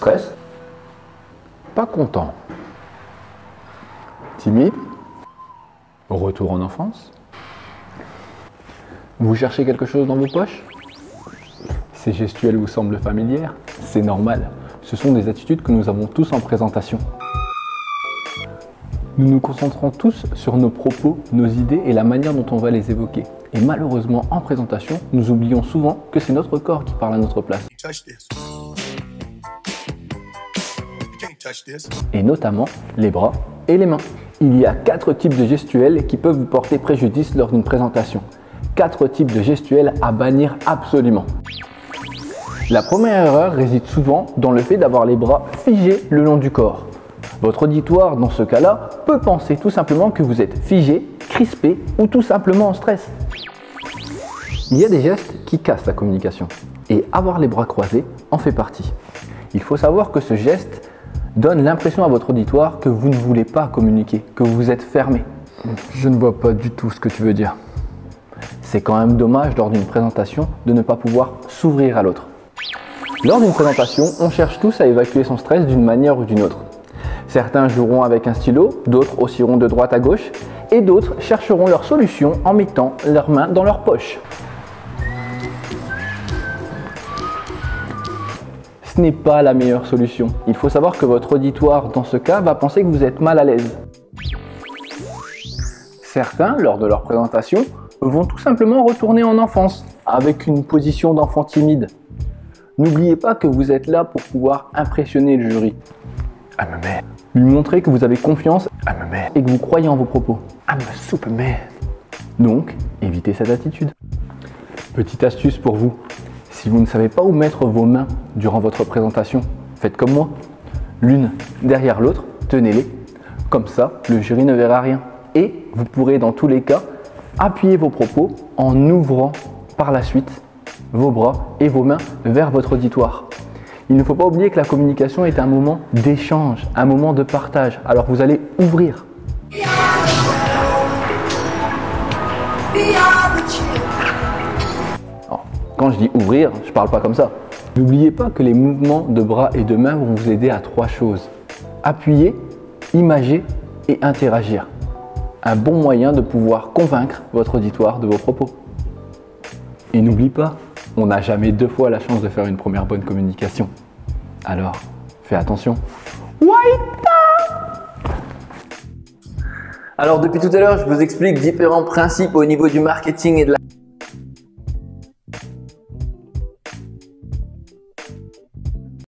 Stress? Pas content? Timide? Retour en enfance? Vous cherchez quelque chose dans vos poches? Ces gestuels vous semblent familières? C'est normal, ce sont des attitudes que nous avons tous en présentation. Nous nous concentrons tous sur nos propos, nos idées et la manière dont on va les évoquer. Et malheureusement, en présentation, nous oublions souvent que c'est notre corps qui parle à notre place. Et notamment les bras et les mains. Il y a 4 types de gestuels qui peuvent vous porter préjudice lors d'une présentation. 4 types de gestuels à bannir absolument. La première erreur réside souvent dans le fait d'avoir les bras figés le long du corps. Votre auditoire, dans ce cas-là, peut penser tout simplement que vous êtes figé, crispé ou tout simplement en stress. Il y a des gestes qui cassent la communication et avoir les bras croisés en fait partie. Il faut savoir que ce geste donne l'impression à votre auditoire que vous ne voulez pas communiquer, que vous êtes fermé. Je ne vois pas du tout ce que tu veux dire. C'est quand même dommage lors d'une présentation de ne pas pouvoir s'ouvrir à l'autre. Lors d'une présentation, on cherche tous à évacuer son stress d'une manière ou d'une autre. Certains joueront avec un stylo, d'autres oscilleront de droite à gauche et d'autres chercheront leur solution en mettant leurs mains dans leur poche. Ce n'est pas la meilleure solution. Il faut savoir que votre auditoire, dans ce cas, va penser que vous êtes mal à l'aise. Certains, lors de leur présentation, vont tout simplement retourner en enfance, avec une position d'enfant timide. N'oubliez pas que vous êtes là pour pouvoir impressionner le jury. Lui montrer que vous avez confiance et que vous croyez en vos propos. Donc, évitez cette attitude. Petite astuce pour vous. Si vous ne savez pas où mettre vos mains durant votre présentation, faites comme moi. L'une derrière l'autre, tenez-les. Comme ça, le jury ne verra rien. Et vous pourrez dans tous les cas appuyer vos propos en ouvrant par la suite vos bras et vos mains vers votre auditoire. Il ne faut pas oublier que la communication est un moment d'échange, un moment de partage. Alors vous allez ouvrir. Alors, quand je dis ouvrir, je ne parle pas comme ça. N'oubliez pas que les mouvements de bras et de mains vont vous aider à 3 choses. Appuyer, imager et interagir. Un bon moyen de pouvoir convaincre votre auditoire de vos propos. Et n'oublie pas, on n'a jamais 2 fois la chance de faire une première bonne communication. Alors, fais attention. Alors depuis tout à l'heure, je vous explique différents principes au niveau du marketing et de la